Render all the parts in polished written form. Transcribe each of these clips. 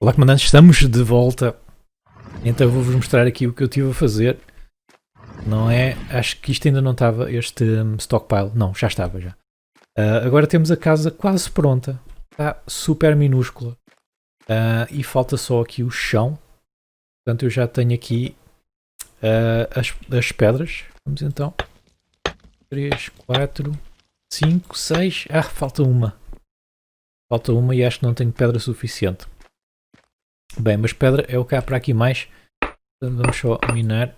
Olá, comandantes, estamos de volta. Então vou-vos mostrar aqui o que eu estive a fazer. Não é? Acho que isto ainda não estava, este stockpile. Não, já estava já. Agora temos a casa quase pronta. Está super minúscula. E falta só aqui o chão. Portanto, eu já tenho aqui as pedras. Vamos então. 3, 4, 5, 6. Ah, falta uma. Falta uma e acho que não tenho pedra suficiente. Bem, mas pedra é o que há para aqui mais. Então vamos só minar.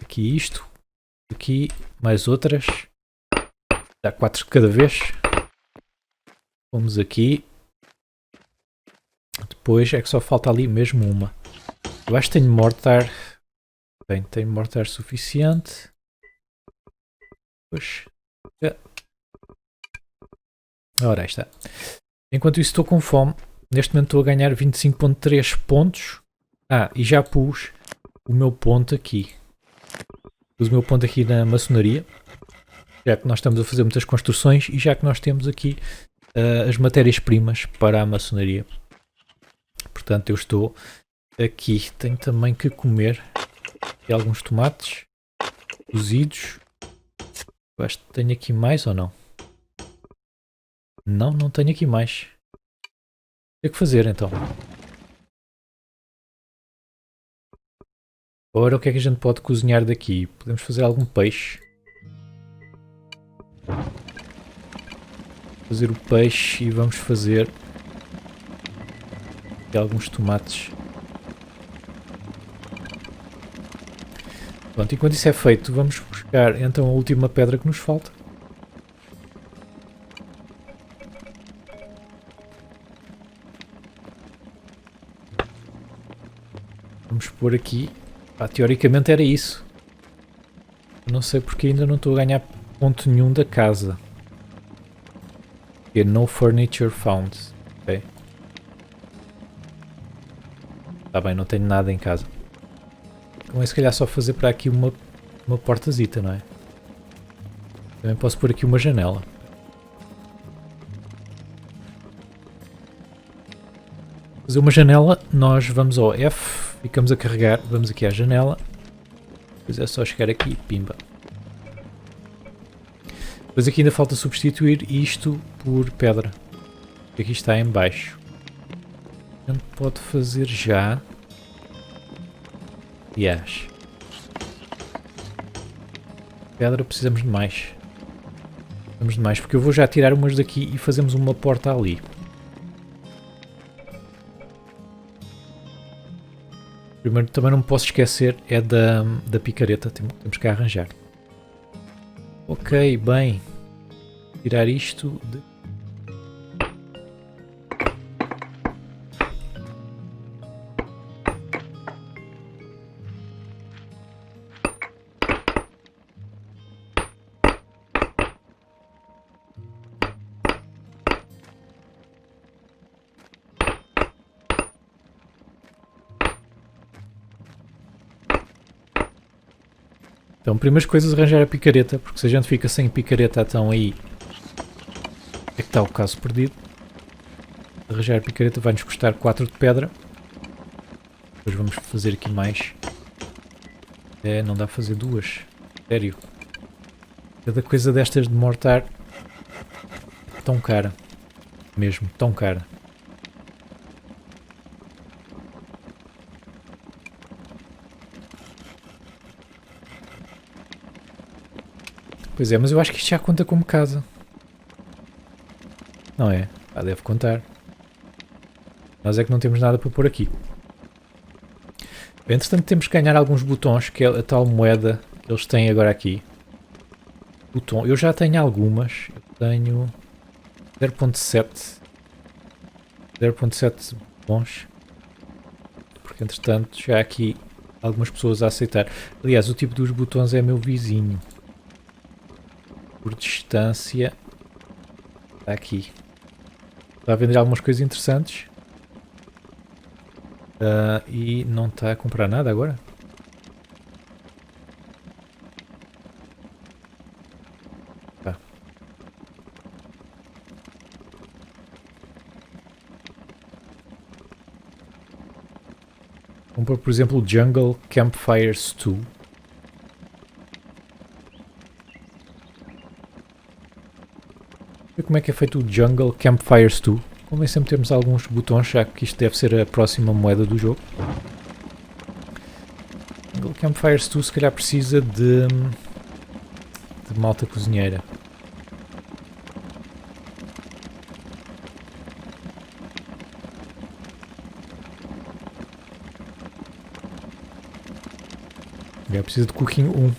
Aqui isto. Aqui mais outras. Dá 4 de cada vez. Vamos aqui. Depois é que só falta ali mesmo uma. Eu acho que tenho mortar. Bem, tenho mortar suficiente. Pois. Ora, aí está. Enquanto isso estou com fome. Neste momento estou a ganhar 25.3 pontos. E já pus o meu ponto aqui. Pus o meu ponto aqui na maçonaria. Já que nós estamos a fazer muitas construções e já que nós temos aqui as matérias-primas para a maçonaria. Portanto, eu estou aqui. Tenho também que comer aqui alguns tomates cozidos. Eu acho que tenho aqui mais ou não? Não, não tenho aqui mais. O que fazer então? Ora, o que é que a gente pode cozinhar daqui? Podemos fazer algum peixe. Fazer o peixe e vamos fazer aqui alguns tomates. Pronto, enquanto isso é feito, vamos buscar então a última pedra que nos falta. Vamos pôr aqui. Teoricamente era isso. Não sei porque ainda não estou a ganhar ponto nenhum da casa. É no furniture found. Ok. Está bem, não tenho nada em casa. Então é se calhar só fazer para aqui uma portazita, não é? Também posso pôr aqui uma janela. Fazer uma janela, nós vamos ao F, ficamos a carregar, vamos aqui à janela. Depois é só chegar aqui, pimba. Depois aqui ainda falta substituir isto por pedra. Que aqui está em baixo. A gente pode fazer já. Yes. Pedra precisamos de mais. Precisamos de mais, porque eu vou já tirar umas daqui e fazemos uma porta ali. Primeiro também não me posso esquecer é da picareta, temos que arranjar. Ok, bem. Tirar isto de... Então, primeiras coisas, arranjar a picareta, porque se a gente fica sem picareta, então aí é que está o caso perdido. Arranjar a picareta vai-nos custar 4 de pedra. Depois vamos fazer aqui mais. Não dá para fazer duas. Sério. Cada coisa destas de mortar tão cara. Mesmo, tão cara. Pois é, mas eu acho que isto já conta como casa. Não é? Deve contar. Nós é que não temos nada para pôr aqui. Entretanto temos que ganhar alguns botões, que é a tal moeda que eles têm agora aqui. Botão. Eu já tenho algumas. Eu tenho 0.7. 0.7 botões. Porque entretanto já há aqui algumas pessoas a aceitar. Aliás, o tipo dos botões é meu vizinho. Por distância. Está aqui. Está a vender algumas coisas interessantes. E não está a comprar nada agora? Tá. Vamos pôr, por exemplo, o Jungle Campfire Stew. Ver como é que é feito o Jungle Campfire Stew. Convém sempre termos alguns botões, já que isto deve ser a próxima moeda do jogo. Jungle Campfire Stew se calhar precisa de malta cozinheira. Eu preciso de cooking 1.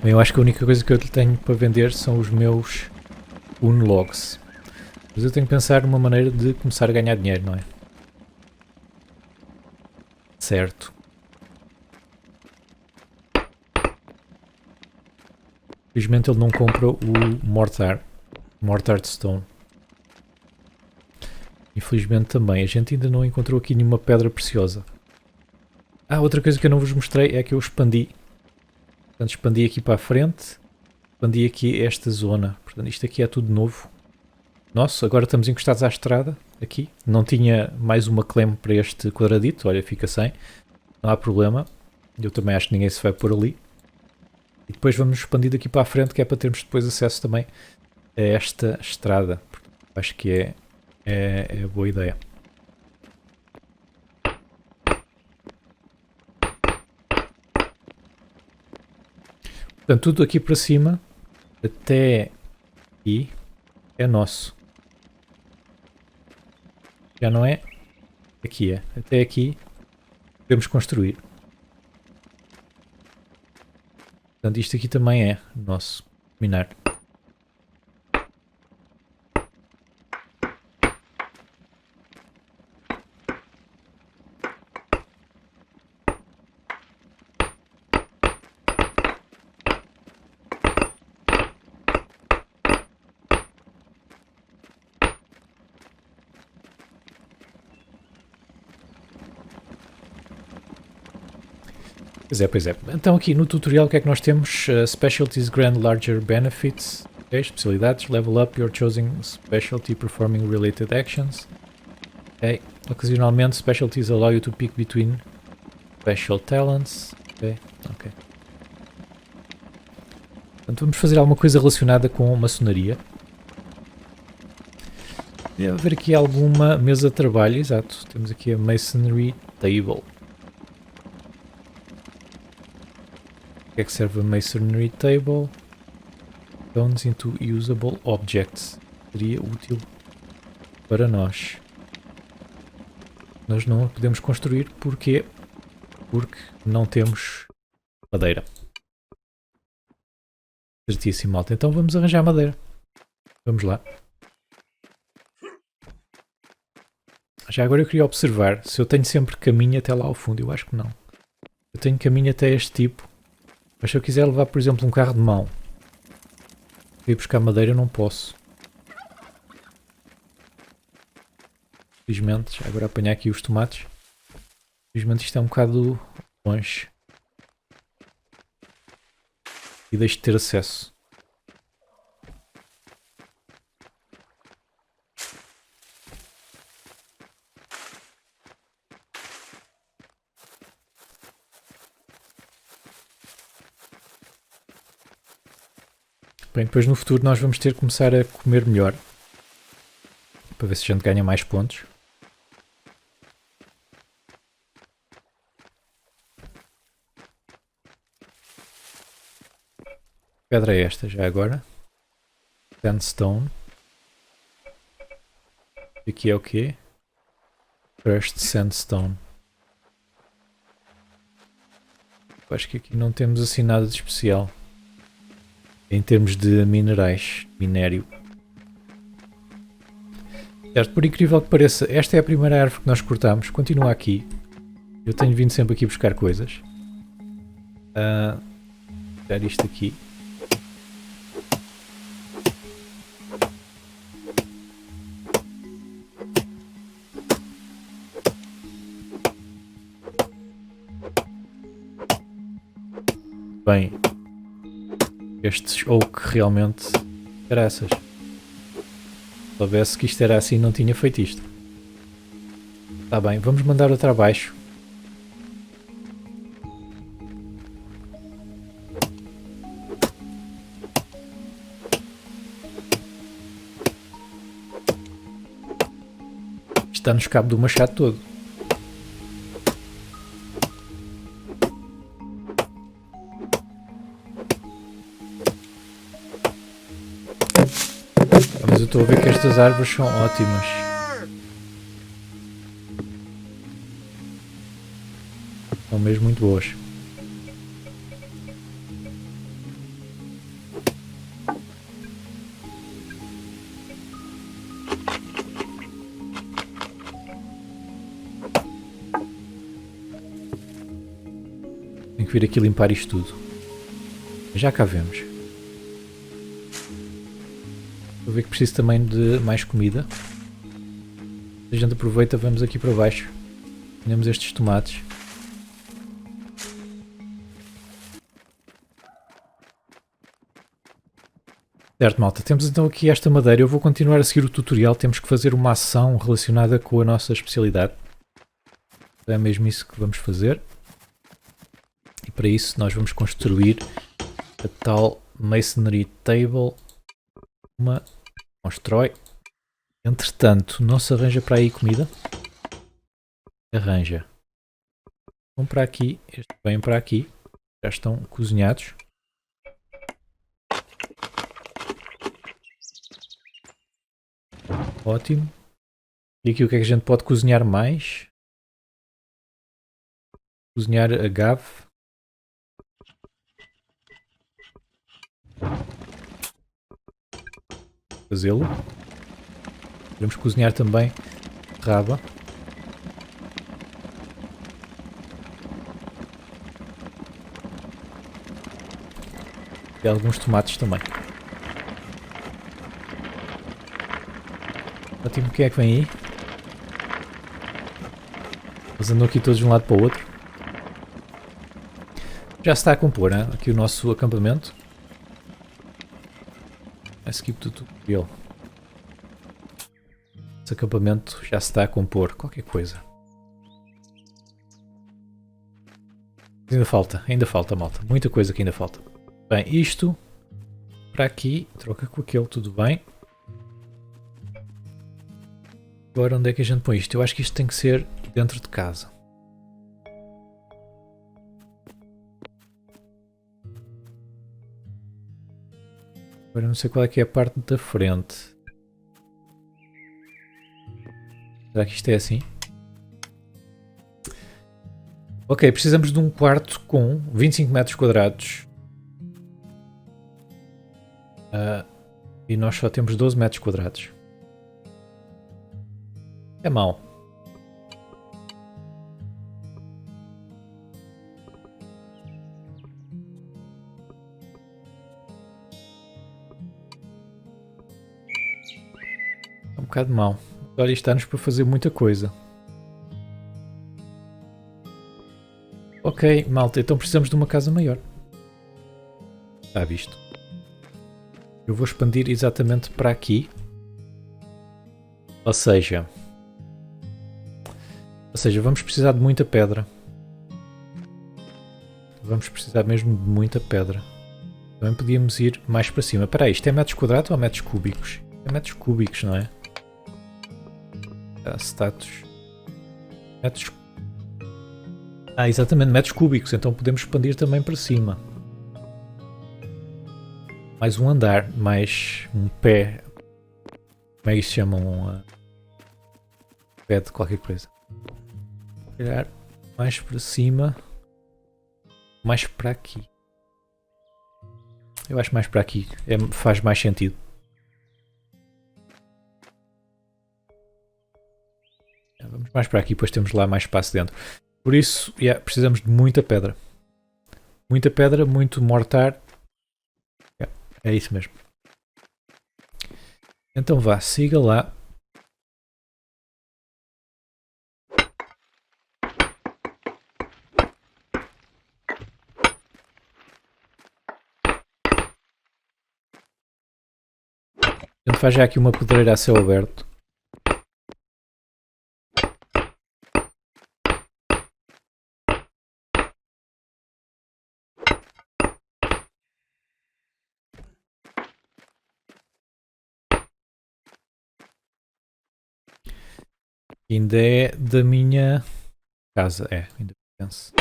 Bem, eu acho que a única coisa que eu tenho para vender são os meus unlogs. Mas eu tenho que pensar numa maneira de começar a ganhar dinheiro, não é? Certo. Infelizmente ele não compra o Mortar de Stone. Infelizmente também, a gente ainda não encontrou aqui nenhuma pedra preciosa. Outra coisa que eu não vos mostrei é que eu expandi. Portanto, expandi aqui para a frente, expandi aqui esta zona. Portanto, isto aqui é tudo novo. Nossa, agora estamos encostados à estrada, aqui. Não tinha mais uma clem para este quadradito, olha, fica sem. Não há problema. Eu também acho que ninguém se vai pôr ali. E depois vamos expandir daqui para a frente, que é para termos depois acesso também a esta estrada. Acho que é boa ideia. Portanto, tudo aqui para cima, até aqui, é nosso. Já não é? Aqui é. Até aqui podemos construir. Portanto, isto aqui também é nosso. Minar. Pois é. Então aqui no tutorial o que é que nós temos? Specialties grant larger benefits. Okay, especialidades. Level up your chosen specialty performing related actions. Okay. Ocasionalmente specialties allow you to pick between special talents. Ok. Portanto, vamos fazer alguma coisa relacionada com maçonaria. Deve haver aqui alguma mesa de trabalho, exato. Temos aqui a Masonry Table. O que é que serve a Masonry Table? Stones into usable objects. Seria útil para nós. Nós não podemos construir, porquê? Porque não temos madeira. Certíssimo, malta. Então vamos arranjar madeira. Vamos lá. Já agora eu queria observar se eu tenho sempre caminho até lá ao fundo. Eu acho que não. Eu tenho caminho até este tipo. Mas se eu quiser levar, por exemplo, um carro de mão e ir buscar madeira, eu não posso. Felizmente, já agora apanhar aqui os tomates. Felizmente isto é um bocado longe. E deixo de ter acesso. Bem, depois no futuro nós vamos ter que começar a comer melhor. Para ver se a gente ganha mais pontos. Que pedra é esta já agora? Sandstone. Aqui é o quê? Crushed Sandstone. Eu acho que aqui não temos assim nada de especial. Em termos de minerais, minério. Certo, por incrível que pareça, esta é a primeira árvore que nós cortamos. Continua aqui. Eu tenho vindo sempre aqui buscar coisas. Tirar isto aqui. Bem, estes oak realmente, graças. soubesse que isto era assim, não tinha feito isto. Está bem, vamos mandar outra abaixo. Isto está-nos cabo do machado todo. Mas eu estou a ver que estas árvores são ótimas. São mesmo muito boas. Tenho que vir aqui limpar isto tudo. Já cá vemos. Vou ver que preciso também de mais comida. A gente aproveita, vamos aqui para baixo. Temos estes tomates. Certo, malta, temos então aqui esta madeira. Eu vou continuar a seguir o tutorial. Temos que fazer uma ação relacionada com a nossa especialidade. É mesmo isso que vamos fazer. E para isso nós vamos construir a tal Masonry Table. Uma constrói. Entretanto, não se arranja para aí comida? Arranja. Vão para aqui. Estes vêm para aqui. Já estão cozinhados. Ótimo. E aqui o que é que a gente pode cozinhar mais? Cozinhar agave. Fazê-lo. Podemos cozinhar também raba. E alguns tomates também. Ótimo, quem é que vem aí? Eles andam aqui todos de um lado para o outro. Já se está a compor, hein? Aqui o nosso acampamento. Skip do tutorial. Esse acampamento já se está a compor. Qualquer coisa. Ainda falta, malta. Muita coisa que ainda falta. Bem, isto para aqui. Troca com aquele, tudo bem. Agora onde é que a gente põe isto? Eu acho que isto tem que ser dentro de casa. Agora não sei qual é que é a parte da frente. Será que isto é assim? Ok, precisamos de um quarto com 25 metros quadrados. E nós só temos 12 metros quadrados. É mau. É um bocado mau. Olha, isto dá-nos para fazer muita coisa. Ok, malta, então precisamos de uma casa maior. Está visto. Eu vou expandir exatamente para aqui. Ou seja, vamos precisar de muita pedra. Vamos precisar mesmo de muita pedra. Também podíamos ir mais para cima. Espera aí, isto é metros quadrados ou metros cúbicos? É metros cúbicos, não é? Status. Metros. Exatamente, metros cúbicos. Então podemos expandir também para cima. Mais um andar, mais um pé. Como é que se chama? Pé de qualquer coisa. Calhar mais para cima. Mais para aqui. Eu acho mais para aqui. Faz mais sentido. Vamos mais para aqui, depois temos lá mais espaço dentro. Por isso, precisamos de muita pedra. Muita pedra, muito mortar. É isso mesmo. Então vá, siga lá. A gente faz já aqui uma pedreira a céu aberto. Ainda é da minha casa, ainda penso.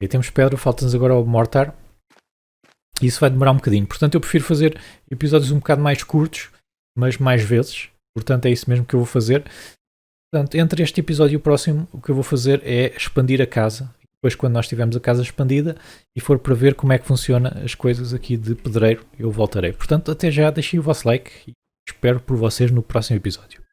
E temos pedra, falta-nos agora o mortar. E isso vai demorar um bocadinho. Portanto, eu prefiro fazer episódios um bocado mais curtos, mas mais vezes. Portanto, é isso mesmo que eu vou fazer. Portanto, entre este episódio e o próximo, o que eu vou fazer é expandir a casa. Depois, quando nós tivermos a casa expandida e for para ver como é que funciona as coisas aqui de pedreiro, eu voltarei. Portanto, até já, deixem o vosso like e espero por vocês no próximo episódio.